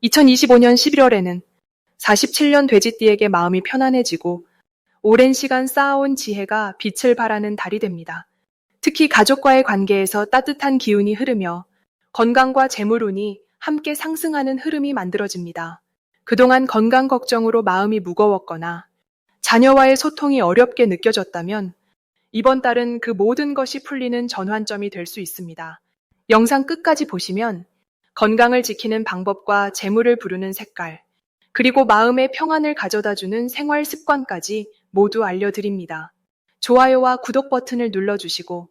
2025년 11월에는 47년 돼지띠에게 마음이 편안해지고 오랜 시간 쌓아온 지혜가 빛을 발하는 달이 됩니다. 특히 가족과의 관계에서 따뜻한 기운이 흐르며 건강과 재물운이 함께 상승하는 흐름이 만들어집니다. 그동안 건강 걱정으로 마음이 무거웠거나 자녀와의 소통이 어렵게 느껴졌다면 이번 달은 그 모든 것이 풀리는 전환점이 될 수 있습니다. 영상 끝까지 보시면 건강을 지키는 방법과 재물을 부르는 색깔, 그리고 마음의 평안을 가져다주는 생활 습관까지 모두 알려드립니다. 좋아요와 구독 버튼을 눌러주시고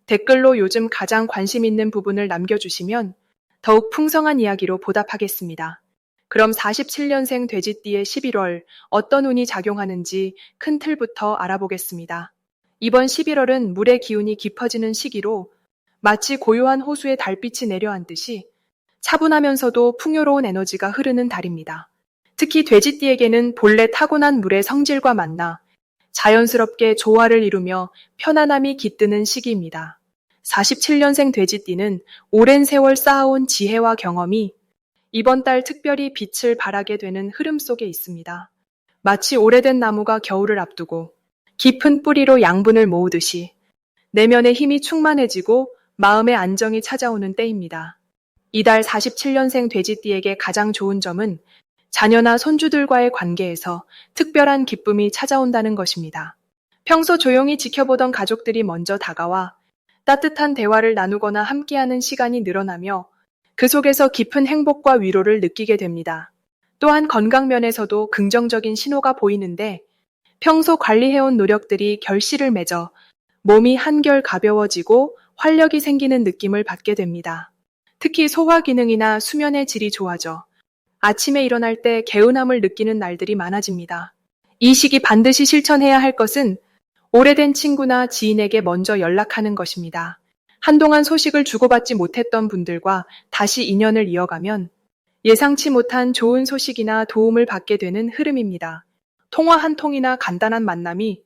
댓글로 요즘 가장 관심 있는 부분을 남겨주시면 더욱 풍성한 이야기로 보답하겠습니다. 그럼 47년생 돼지띠의 11월 어떤 운이 작용하는지 큰 틀부터 알아보겠습니다. 이번 11월은 물의 기운이 깊어지는 시기로 마치 고요한 호수에 달빛이 내려앉듯이 차분하면서도 풍요로운 에너지가 흐르는 달입니다. 특히 돼지띠에게는 본래 타고난 물의 성질과 만나 자연스럽게 조화를 이루며 편안함이 깃드는 시기입니다. 47년생 돼지띠는 오랜 세월 쌓아온 지혜와 경험이 이번 달 특별히 빛을 발하게 되는 흐름 속에 있습니다. 마치 오래된 나무가 겨울을 앞두고 깊은 뿌리로 양분을 모으듯이 내면의 힘이 충만해지고 마음의 안정이 찾아오는 때입니다. 이달 47년생 돼지띠에게 가장 좋은 점은 자녀나 손주들과의 관계에서 특별한 기쁨이 찾아온다는 것입니다. 평소 조용히 지켜보던 가족들이 먼저 다가와 따뜻한 대화를 나누거나 함께하는 시간이 늘어나며 그 속에서 깊은 행복과 위로를 느끼게 됩니다. 또한 건강 면에서도 긍정적인 신호가 보이는데 평소 관리해온 노력들이 결실을 맺어 몸이 한결 가벼워지고 활력이 생기는 느낌을 받게 됩니다. 특히 소화 기능이나 수면의 질이 좋아져 아침에 일어날 때 개운함을 느끼는 날들이 많아집니다. 이 시기 반드시 실천해야 할 것은 오래된 친구나 지인에게 먼저 연락하는 것입니다. 한동안 소식을 주고받지 못했던 분들과 다시 인연을 이어가면 예상치 못한 좋은 소식이나 도움을 받게 되는 흐름입니다. 통화 한 통이나 간단한 만남이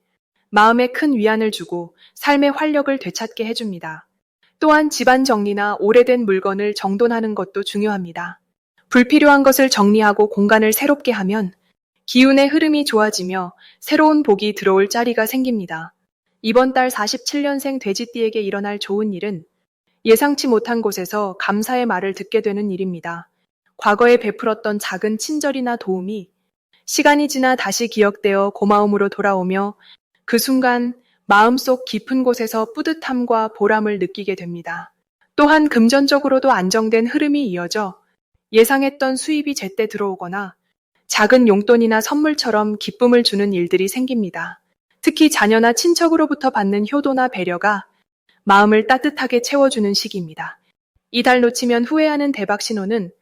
마음에 큰 위안을 주고 삶의 활력을 되찾게 해줍니다. 또한 집안 정리나 오래된 물건을 정돈하는 것도 중요합니다. 불필요한 것을 정리하고 공간을 새롭게 하면 기운의 흐름이 좋아지며 새로운 복이 들어올 자리가 생깁니다. 이번 달 47년생 돼지띠에게 일어날 좋은 일은 예상치 못한 곳에서 감사의 말을 듣게 되는 일입니다. 과거에 베풀었던 작은 친절이나 도움이 시간이 지나 다시 기억되어 고마움으로 돌아오며 그 순간 마음속 깊은 곳에서 뿌듯함과 보람을 느끼게 됩니다. 또한 금전적으로도 안정된 흐름이 이어져 예상했던 수입이 제때 들어오거나 작은 용돈이나 선물처럼 기쁨을 주는 일들이 생깁니다. 특히 자녀나 친척으로부터 받는 효도나 배려가 마음을 따뜻하게 채워주는 시기입니다. 이달 놓치면 후회하는 대박 신호는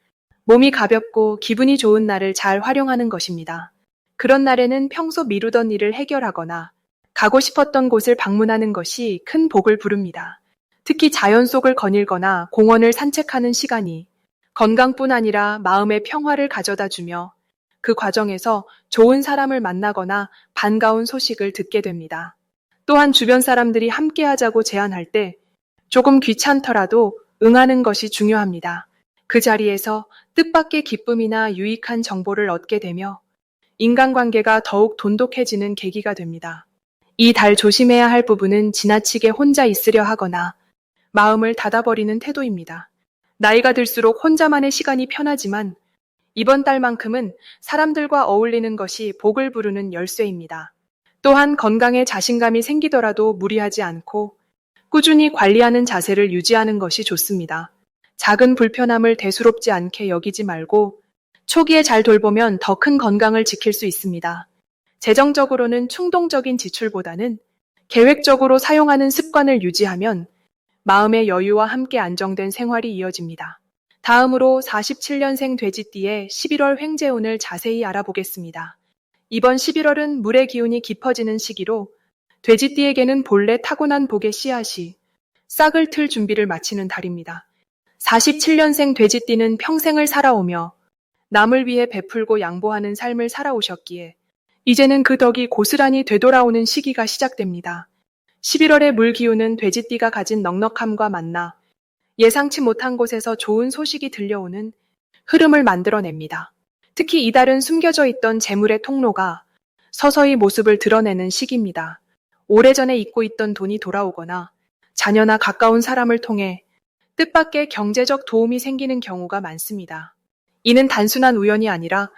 몸이 가볍고 기분이 좋은 날을 잘 활용하는 것입니다. 그런 날에는 평소 미루던 일을 해결하거나 가고 싶었던 곳을 방문하는 것이 큰 복을 부릅니다. 특히 자연 속을 거닐거나 공원을 산책하는 시간이 건강뿐 아니라 마음의 평화를 가져다 주며 그 과정에서 좋은 사람을 만나거나 반가운 소식을 듣게 됩니다. 또한 주변 사람들이 함께하자고 제안할 때 조금 귀찮더라도 응하는 것이 중요합니다. 그 자리에서 뜻밖의 기쁨이나 유익한 정보를 얻게 되며 인간관계가 더욱 돈독해지는 계기가 됩니다. 이 달 조심해야 할 부분은 지나치게 혼자 있으려 하거나 마음을 닫아버리는 태도입니다. 나이가 들수록 혼자만의 시간이 편하지만 이번 달만큼은 사람들과 어울리는 것이 복을 부르는 열쇠입니다. 또한 건강에 자신감이 생기더라도 무리하지 않고 꾸준히 관리하는 자세를 유지하는 것이 좋습니다. 작은 불편함을 대수롭지 않게 여기지 말고 초기에 잘 돌보면 더 큰 건강을 지킬 수 있습니다. 재정적으로는 충동적인 지출보다는 계획적으로 사용하는 습관을 유지하면 마음의 여유와 함께 안정된 생활이 이어집니다. 다음으로 47년생 돼지띠의 11월 횡재운을 자세히 알아보겠습니다. 이번 11월은 물의 기운이 깊어지는 시기로 돼지띠에게는 본래 타고난 복의 씨앗이 싹을 틀 준비를 마치는 달입니다. 47년생 돼지띠는 평생을 살아오며 남을 위해 베풀고 양보하는 삶을 살아오셨기에 이제는 그 덕이 고스란히 되돌아오는 시기가 시작됩니다. 11월의 물 기운은 돼지띠가 가진 넉넉함과 만나 예상치 못한 곳에서 좋은 소식이 들려오는 흐름을 만들어냅니다. 특히 이달은 숨겨져 있던 재물의 통로가 서서히 모습을 드러내는 시기입니다. 오래전에 잊고 있던 돈이 돌아오거나 자녀나 가까운 사람을 통해 뜻밖의 경제적 도움이 생기는 경우가 많습니다. 이는 단순한 우연이 아니라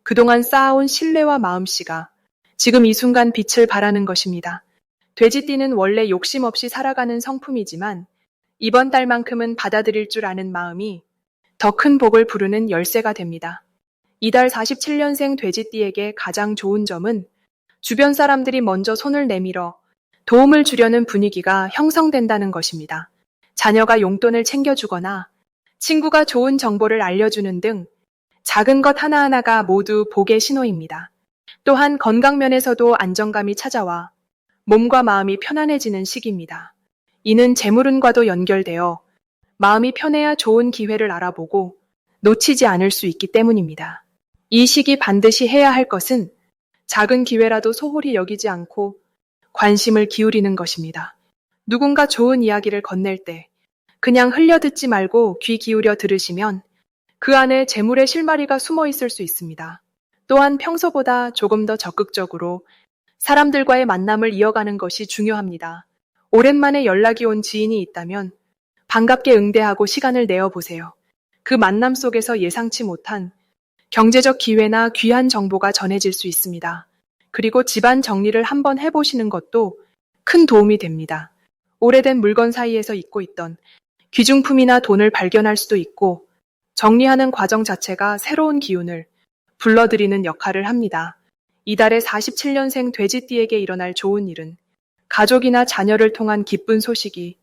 그동안 쌓아온 신뢰와 마음씨가 지금 이 순간 빛을 발하는 것입니다. 돼지띠는 원래 욕심 없이 살아가는 성품이지만 이번 달만큼은 받아들일 줄 아는 마음이 더 큰 복을 부르는 열쇠가 됩니다. 이달 47년생 돼지띠에게 가장 좋은 점은 주변 사람들이 먼저 손을 내밀어 도움을 주려는 분위기가 형성된다는 것입니다. 자녀가 용돈을 챙겨주거나 친구가 좋은 정보를 알려주는 등 작은 것 하나하나가 모두 복의 신호입니다. 또한 건강 면에서도 안정감이 찾아와 몸과 마음이 편안해지는 시기입니다. 이는 재물운과도 연결되어 마음이 편해야 좋은 기회를 알아보고 놓치지 않을 수 있기 때문입니다. 이 시기 반드시 해야 할 것은 작은 기회라도 소홀히 여기지 않고 관심을 기울이는 것입니다. 누군가 좋은 이야기를 건넬 때 그냥 흘려듣지 말고 귀 기울여 들으시면 그 안에 재물의 실마리가 숨어 있을 수 있습니다. 또한 평소보다 조금 더 적극적으로 사람들과의 만남을 이어가는 것이 중요합니다. 오랜만에 연락이 온 지인이 있다면 반갑게 응대하고 시간을 내어보세요. 그 만남 속에서 예상치 못한 경제적 기회나 귀한 정보가 전해질 수 있습니다. 그리고 집안 정리를 한번 해보시는 것도 큰 도움이 됩니다. 오래된 물건 사이에서 잊고 있던 귀중품이나 돈을 발견할 수도 있고 정리하는 과정 자체가 새로운 기운을 불러들이는 역할을 합니다. 이달의 47년생 돼지띠에게 일어날 좋은 일은 가족이나 자녀를 통한 기쁜 소식이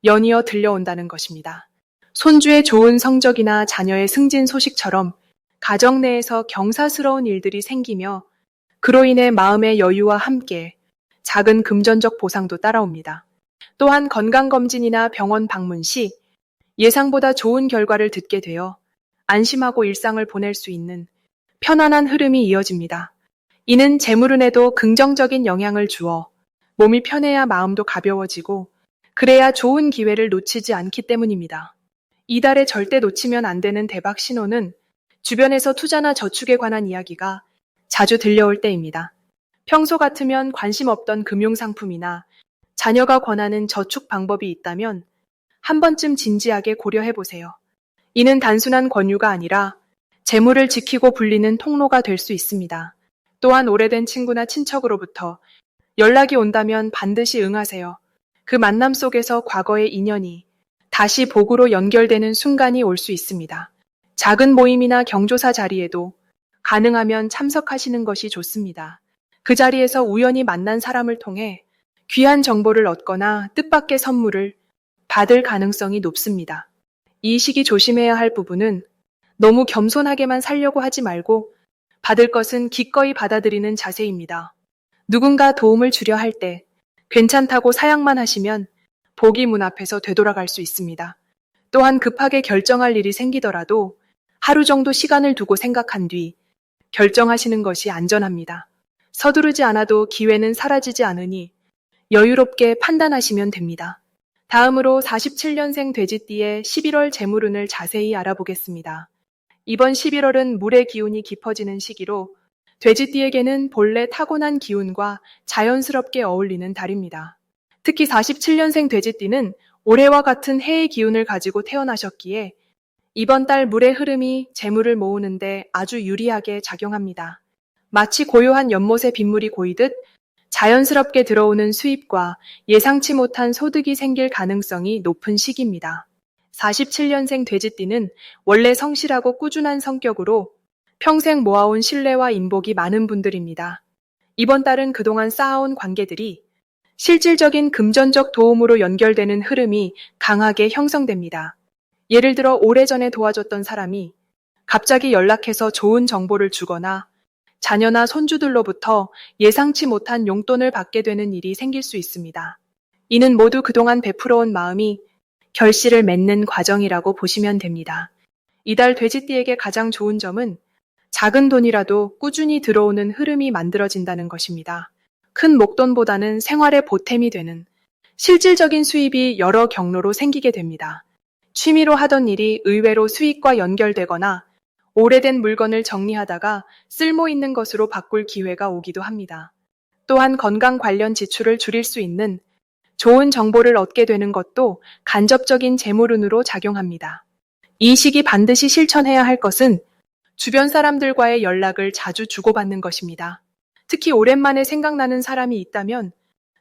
연이어 들려온다는 것입니다. 손주의 좋은 성적이나 자녀의 승진 소식처럼 가정 내에서 경사스러운 일들이 생기며 그로 인해 마음의 여유와 함께 작은 금전적 보상도 따라옵니다. 또한 건강검진이나 병원 방문 시 예상보다 좋은 결과를 듣게 되어 안심하고 일상을 보낼 수 있는 편안한 흐름이 이어집니다. 이는 재물운에도 긍정적인 영향을 주어 몸이 편해야 마음도 가벼워지고 그래야 좋은 기회를 놓치지 않기 때문입니다. 이달에 절대 놓치면 안 되는 대박 신호는 주변에서 투자나 저축에 관한 이야기가 자주 들려올 때입니다. 평소 같으면 관심 없던 금융상품이나 자녀가 권하는 저축 방법이 있다면 한 번쯤 진지하게 고려해보세요. 이는 단순한 권유가 아니라 재물을 지키고 불리는 통로가 될 수 있습니다. 또한 오래된 친구나 친척으로부터 연락이 온다면 반드시 응하세요. 그 만남 속에서 과거의 인연이 다시 복으로 연결되는 순간이 올 수 있습니다. 작은 모임이나 경조사 자리에도 가능하면 참석하시는 것이 좋습니다. 그 자리에서 우연히 만난 사람을 통해 귀한 정보를 얻거나 뜻밖의 선물을 받을 가능성이 높습니다. 이 시기 조심해야 할 부분은 너무 겸손하게만 살려고 하지 말고 받을 것은 기꺼이 받아들이는 자세입니다. 누군가 도움을 주려 할 때 괜찮다고 사양만 하시면 복이 문 앞에서 되돌아갈 수 있습니다. 또한 급하게 결정할 일이 생기더라도 하루 정도 시간을 두고 생각한 뒤 결정하시는 것이 안전합니다. 서두르지 않아도 기회는 사라지지 않으니 여유롭게 판단하시면 됩니다. 다음으로 47년생 돼지띠의 11월 재물운을 자세히 알아보겠습니다. 이번 11월은 물의 기운이 깊어지는 시기로 돼지띠에게는 본래 타고난 기운과 자연스럽게 어울리는 달입니다. 특히 47년생 돼지띠는 올해와 같은 해의 기운을 가지고 태어나셨기에 이번 달 물의 흐름이 재물을 모으는데 아주 유리하게 작용합니다. 마치 고요한 연못에 빗물이 고이듯 자연스럽게 들어오는 수입과 예상치 못한 소득이 생길 가능성이 높은 시기입니다. 47년생 돼지띠는 원래 성실하고 꾸준한 성격으로 평생 모아온 신뢰와 인복이 많은 분들입니다. 이번 달은 그동안 쌓아온 관계들이 실질적인 금전적 도움으로 연결되는 흐름이 강하게 형성됩니다. 예를 들어 오래전에 도와줬던 사람이 갑자기 연락해서 좋은 정보를 주거나 자녀나 손주들로부터 예상치 못한 용돈을 받게 되는 일이 생길 수 있습니다. 이는 모두 그동안 베풀어온 마음이 결실을 맺는 과정이라고 보시면 됩니다. 이달 돼지띠에게 가장 좋은 점은 작은 돈이라도 꾸준히 들어오는 흐름이 만들어진다는 것입니다. 큰 목돈보다는 생활의 보탬이 되는 실질적인 수입이 여러 경로로 생기게 됩니다. 취미로 하던 일이 의외로 수익과 연결되거나 오래된 물건을 정리하다가 쓸모 있는 것으로 바꿀 기회가 오기도 합니다. 또한 건강 관련 지출을 줄일 수 있는 좋은 정보를 얻게 되는 것도 간접적인 재물운으로 작용합니다. 이 시기 반드시 실천해야 할 것은 주변 사람들과의 연락을 자주 주고받는 것입니다. 특히 오랜만에 생각나는 사람이 있다면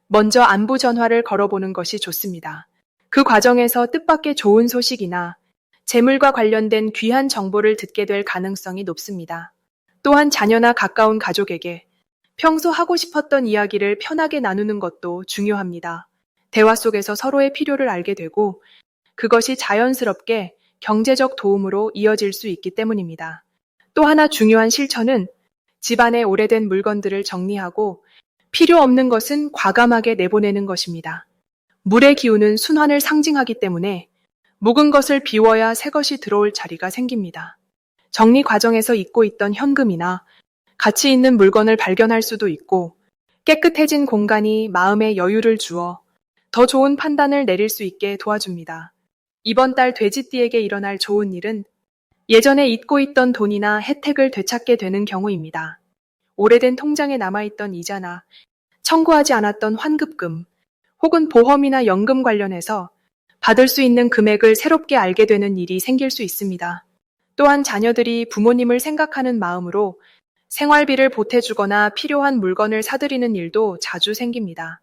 먼저 안부 전화를 걸어보는 것이 좋습니다. 그 과정에서 뜻밖의 좋은 소식이나 재물과 관련된 귀한 정보를 듣게 될 가능성이 높습니다. 또한 자녀나 가까운 가족에게 평소 하고 싶었던 이야기를 편하게 나누는 것도 중요합니다. 대화 속에서 서로의 필요를 알게 되고 그것이 자연스럽게 경제적 도움으로 이어질 수 있기 때문입니다. 또 하나 중요한 실천은 집안의 오래된 물건들을 정리하고 필요 없는 것은 과감하게 내보내는 것입니다. 물의 기운은 순환을 상징하기 때문에 묵은 것을 비워야 새 것이 들어올 자리가 생깁니다. 정리 과정에서 잊고 있던 현금이나 가치 있는 물건을 발견할 수도 있고 깨끗해진 공간이 마음에 여유를 주어 더 좋은 판단을 내릴 수 있게 도와줍니다. 이번 달 돼지띠에게 일어날 좋은 일은 예전에 잊고 있던 돈이나 혜택을 되찾게 되는 경우입니다. 오래된 통장에 남아있던 이자나 청구하지 않았던 환급금 혹은 보험이나 연금 관련해서 받을 수 있는 금액을 새롭게 알게 되는 일이 생길 수 있습니다. 또한 자녀들이 부모님을 생각하는 마음으로 생활비를 보태주거나 필요한 물건을 사들이는 일도 자주 생깁니다.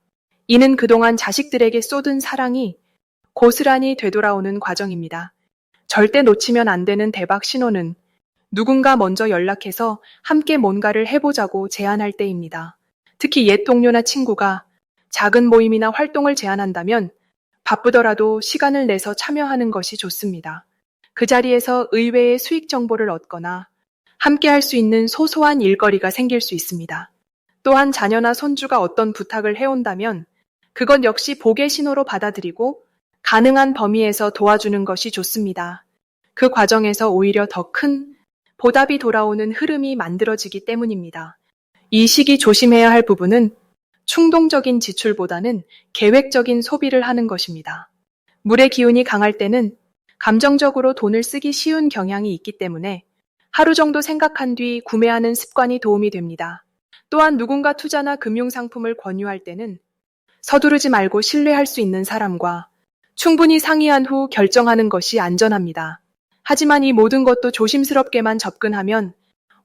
이는 그동안 자식들에게 쏟은 사랑이 고스란히 되돌아오는 과정입니다. 절대 놓치면 안 되는 대박 신호는 누군가 먼저 연락해서 함께 뭔가를 해보자고 제안할 때입니다. 특히 옛 동료나 친구가 작은 모임이나 활동을 제안한다면 바쁘더라도 시간을 내서 참여하는 것이 좋습니다. 그 자리에서 의외의 수익 정보를 얻거나 함께 할 수 있는 소소한 일거리가 생길 수 있습니다. 또한 자녀나 손주가 어떤 부탁을 해온다면 그것 역시 복의 신호로 받아들이고 가능한 범위에서 도와주는 것이 좋습니다. 그 과정에서 오히려 더 큰 보답이 돌아오는 흐름이 만들어지기 때문입니다. 이 시기 조심해야 할 부분은 충동적인 지출보다는 계획적인 소비를 하는 것입니다. 물의 기운이 강할 때는 감정적으로 돈을 쓰기 쉬운 경향이 있기 때문에 하루 정도 생각한 뒤 구매하는 습관이 도움이 됩니다. 또한 누군가 투자나 금융상품을 권유할 때는 서두르지 말고 신뢰할 수 있는 사람과 충분히 상의한 후 결정하는 것이 안전합니다. 하지만 이 모든 것도 조심스럽게만 접근하면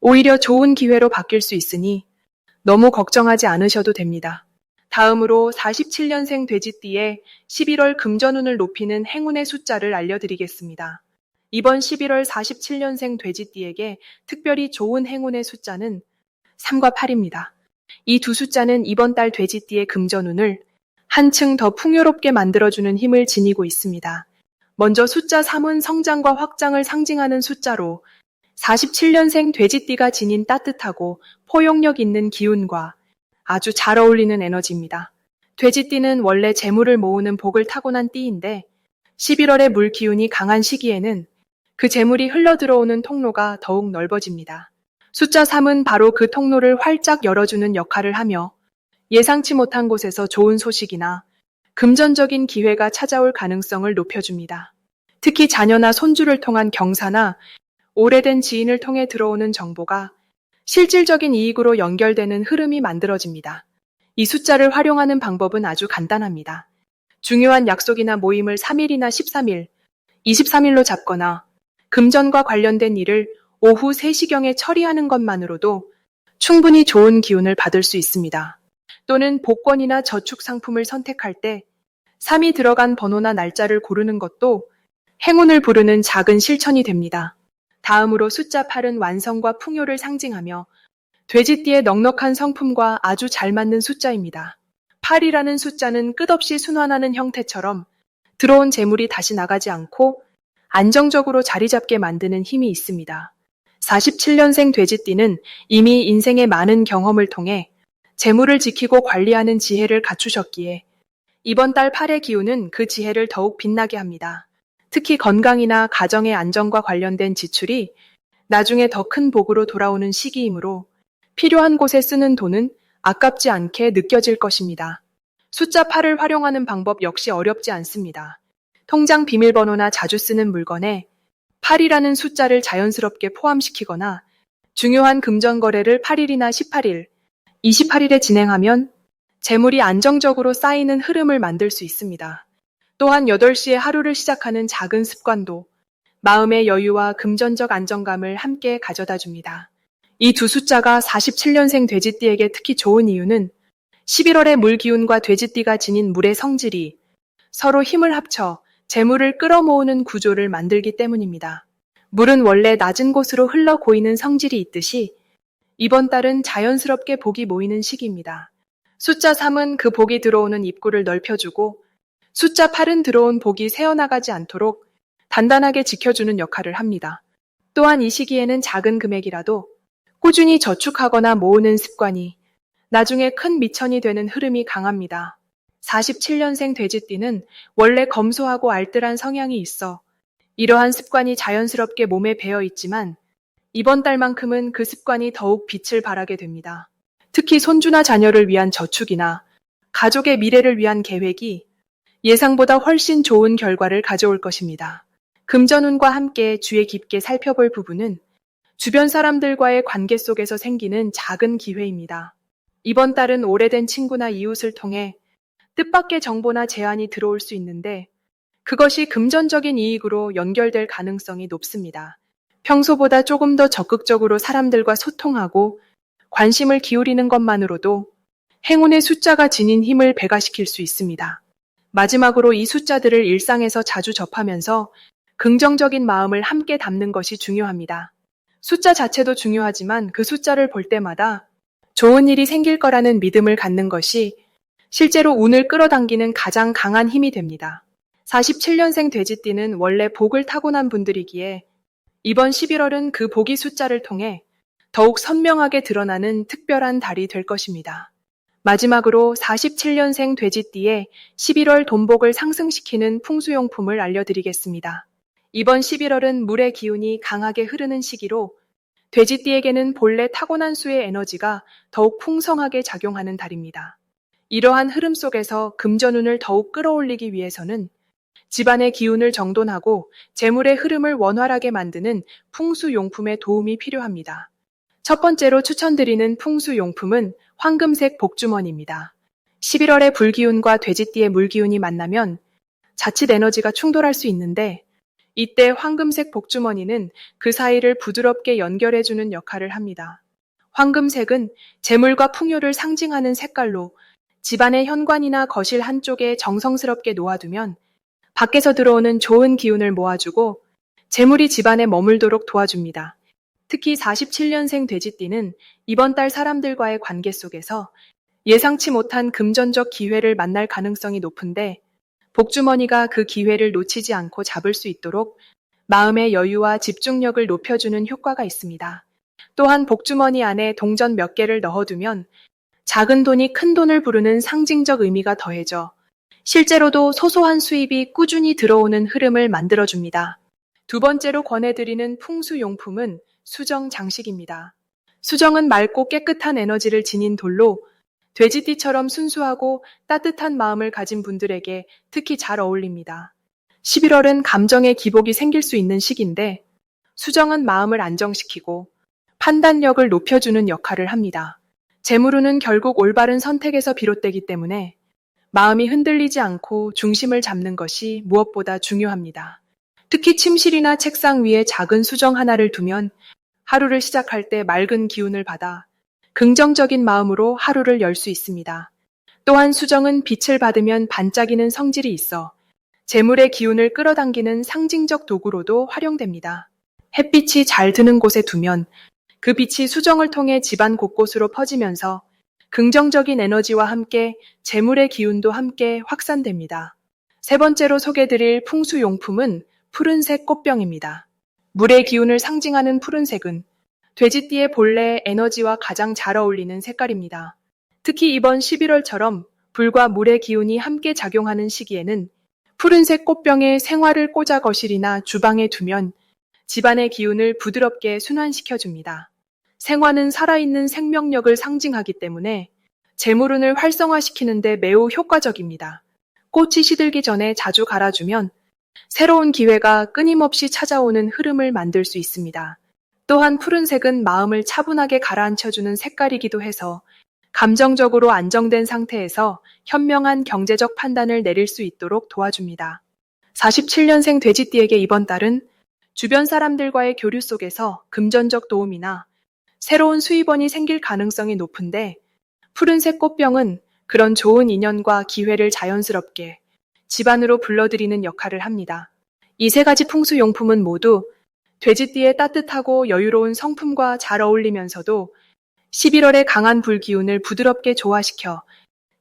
오히려 좋은 기회로 바뀔 수 있으니 너무 걱정하지 않으셔도 됩니다. 다음으로 47년생 돼지띠의 11월 금전운을 높이는 행운의 숫자를 알려드리겠습니다. 이번 11월 47년생 돼지띠에게 특별히 좋은 행운의 숫자는 3과 8입니다. 이 두 숫자는 이번 달 돼지띠의 금전운을 한층 더 풍요롭게 만들어주는 힘을 지니고 있습니다. 먼저 숫자 3은 성장과 확장을 상징하는 숫자로 47년생 돼지띠가 지닌 따뜻하고 포용력 있는 기운과 아주 잘 어울리는 에너지입니다. 돼지띠는 원래 재물을 모으는 복을 타고난 띠인데 11월의 물 기운이 강한 시기에는 그 재물이 흘러들어오는 통로가 더욱 넓어집니다. 숫자 3은 바로 그 통로를 활짝 열어주는 역할을 하며 예상치 못한 곳에서 좋은 소식이나 금전적인 기회가 찾아올 가능성을 높여줍니다. 특히 자녀나 손주를 통한 경사나 오래된 지인을 통해 들어오는 정보가 실질적인 이익으로 연결되는 흐름이 만들어집니다. 이 숫자를 활용하는 방법은 아주 간단합니다. 중요한 약속이나 모임을 3일이나 13일, 23일로 잡거나 금전과 관련된 일을 오후 3시경에 처리하는 것만으로도 충분히 좋은 기운을 받을 수 있습니다. 또는 복권이나 저축 상품을 선택할 때 3이 들어간 번호나 날짜를 고르는 것도 행운을 부르는 작은 실천이 됩니다. 다음으로 숫자 8은 완성과 풍요를 상징하며 돼지띠의 넉넉한 성품과 아주 잘 맞는 숫자입니다. 8이라는 숫자는 끝없이 순환하는 형태처럼 들어온 재물이 다시 나가지 않고 안정적으로 자리 잡게 만드는 힘이 있습니다. 47년생 돼지띠는 이미 인생의 많은 경험을 통해 재물을 지키고 관리하는 지혜를 갖추셨기에 이번 달 8의 기운은 그 지혜를 더욱 빛나게 합니다. 특히 건강이나 가정의 안정과 관련된 지출이 나중에 더 큰 복으로 돌아오는 시기이므로 필요한 곳에 쓰는 돈은 아깝지 않게 느껴질 것입니다. 숫자 8을 활용하는 방법 역시 어렵지 않습니다. 통장 비밀번호나 자주 쓰는 물건에 8이라는 숫자를 자연스럽게 포함시키거나 중요한 금전 거래를 8일이나 18일, 28일에 진행하면 재물이 안정적으로 쌓이는 흐름을 만들 수 있습니다. 또한 8시에 하루를 시작하는 작은 습관도 마음의 여유와 금전적 안정감을 함께 가져다 줍니다. 이 두 숫자가 47년생 돼지띠에게 특히 좋은 이유는 11월의 물 기운과 돼지띠가 지닌 물의 성질이 서로 힘을 합쳐 재물을 끌어모으는 구조를 만들기 때문입니다. 물은 원래 낮은 곳으로 흘러 고이는 성질이 있듯이 이번 달은 자연스럽게 복이 모이는 시기입니다. 숫자 3은 그 복이 들어오는 입구를 넓혀주고 숫자 8은 들어온 복이 새어나가지 않도록 단단하게 지켜주는 역할을 합니다. 또한 이 시기에는 작은 금액이라도 꾸준히 저축하거나 모으는 습관이 나중에 큰 미천이 되는 흐름이 강합니다. 47년생 돼지띠는 원래 검소하고 알뜰한 성향이 있어 이러한 습관이 자연스럽게 몸에 배어 있지만 이번 달만큼은 그 습관이 더욱 빛을 발하게 됩니다. 특히 손주나 자녀를 위한 저축이나 가족의 미래를 위한 계획이 예상보다 훨씬 좋은 결과를 가져올 것입니다. 금전운과 함께 주의 깊게 살펴볼 부분은 주변 사람들과의 관계 속에서 생기는 작은 기회입니다. 이번 달은 오래된 친구나 이웃을 통해 뜻밖의 정보나 제안이 들어올 수 있는데 그것이 금전적인 이익으로 연결될 가능성이 높습니다. 평소보다 조금 더 적극적으로 사람들과 소통하고 관심을 기울이는 것만으로도 행운의 숫자가 지닌 힘을 배가시킬 수 있습니다. 마지막으로 이 숫자들을 일상에서 자주 접하면서 긍정적인 마음을 함께 담는 것이 중요합니다. 숫자 자체도 중요하지만 그 숫자를 볼 때마다 좋은 일이 생길 거라는 믿음을 갖는 것이 실제로 운을 끌어당기는 가장 강한 힘이 됩니다. 47년생 돼지띠는 원래 복을 타고난 분들이기에 이번 11월은 그 복의 숫자를 통해 더욱 선명하게 드러나는 특별한 달이 될 것입니다. 마지막으로 47년생 돼지띠의 11월 돈복을 상승시키는 풍수용품을 알려드리겠습니다. 이번 11월은 물의 기운이 강하게 흐르는 시기로 돼지띠에게는 본래 타고난 수의 에너지가 더욱 풍성하게 작용하는 달입니다. 이러한 흐름 속에서 금전운을 더욱 끌어올리기 위해서는 집안의 기운을 정돈하고 재물의 흐름을 원활하게 만드는 풍수용품의 도움이 필요합니다. 첫 번째로 추천드리는 풍수용품은 황금색 복주머니입니다. 11월의 불기운과 돼지띠의 물기운이 만나면 자칫 에너지가 충돌할 수 있는데 이때 황금색 복주머니는 그 사이를 부드럽게 연결해주는 역할을 합니다. 황금색은 재물과 풍요를 상징하는 색깔로 집안의 현관이나 거실 한쪽에 정성스럽게 놓아두면 밖에서 들어오는 좋은 기운을 모아주고 재물이 집안에 머물도록 도와줍니다. 특히 47년생 돼지띠는 이번 달 사람들과의 관계 속에서 예상치 못한 금전적 기회를 만날 가능성이 높은데 복주머니가 그 기회를 놓치지 않고 잡을 수 있도록 마음의 여유와 집중력을 높여주는 효과가 있습니다. 또한 복주머니 안에 동전 몇 개를 넣어두면 작은 돈이 큰 돈을 부르는 상징적 의미가 더해져 실제로도 소소한 수입이 꾸준히 들어오는 흐름을 만들어줍니다. 두 번째로 권해드리는 풍수용품은 수정 장식입니다. 수정은 맑고 깨끗한 에너지를 지닌 돌로 돼지띠처럼 순수하고 따뜻한 마음을 가진 분들에게 특히 잘 어울립니다. 11월은 감정의 기복이 생길 수 있는 시기인데 수정은 마음을 안정시키고 판단력을 높여주는 역할을 합니다. 재물운은 결국 올바른 선택에서 비롯되기 때문에 마음이 흔들리지 않고 중심을 잡는 것이 무엇보다 중요합니다. 특히 침실이나 책상 위에 작은 수정 하나를 두면 하루를 시작할 때 맑은 기운을 받아 긍정적인 마음으로 하루를 열 수 있습니다. 또한 수정은 빛을 받으면 반짝이는 성질이 있어 재물의 기운을 끌어당기는 상징적 도구로도 활용됩니다. 햇빛이 잘 드는 곳에 두면 그 빛이 수정을 통해 집안 곳곳으로 퍼지면서 긍정적인 에너지와 함께 재물의 기운도 함께 확산됩니다. 세 번째로 소개드릴 풍수용품은 푸른색 꽃병입니다. 물의 기운을 상징하는 푸른색은 돼지띠의 본래 에너지와 가장 잘 어울리는 색깔입니다. 특히 이번 11월처럼 불과 물의 기운이 함께 작용하는 시기에는 푸른색 꽃병에 생화를 꽂아 거실이나 주방에 두면 집안의 기운을 부드럽게 순환시켜줍니다. 생화는 살아있는 생명력을 상징하기 때문에 재물운을 활성화시키는 데 매우 효과적입니다. 꽃이 시들기 전에 자주 갈아주면 새로운 기회가 끊임없이 찾아오는 흐름을 만들 수 있습니다. 또한 푸른색은 마음을 차분하게 가라앉혀주는 색깔이기도 해서 감정적으로 안정된 상태에서 현명한 경제적 판단을 내릴 수 있도록 도와줍니다. 47년생 돼지띠에게 이번 달은 주변 사람들과의 교류 속에서 금전적 도움이나 새로운 수입원이 생길 가능성이 높은데, 푸른색 꽃병은 그런 좋은 인연과 기회를 자연스럽게 집안으로 불러들이는 역할을 합니다. 이 세 가지 풍수용품은 모두 돼지띠의 따뜻하고 여유로운 성품과 잘 어울리면서도 11월의 강한 불기운을 부드럽게 조화시켜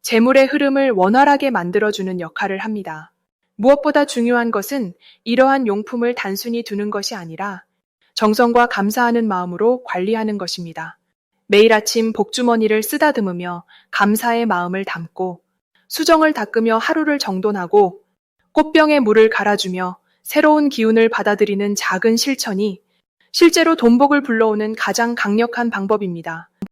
재물의 흐름을 원활하게 만들어주는 역할을 합니다. 무엇보다 중요한 것은 이러한 용품을 단순히 두는 것이 아니라 정성과 감사하는 마음으로 관리하는 것입니다. 매일 아침 복주머니를 쓰다듬으며 감사의 마음을 담고, 수정을 닦으며 하루를 정돈하고, 꽃병에 물을 갈아주며 새로운 기운을 받아들이는 작은 실천이 실제로 돈복을 불러오는 가장 강력한 방법입니다.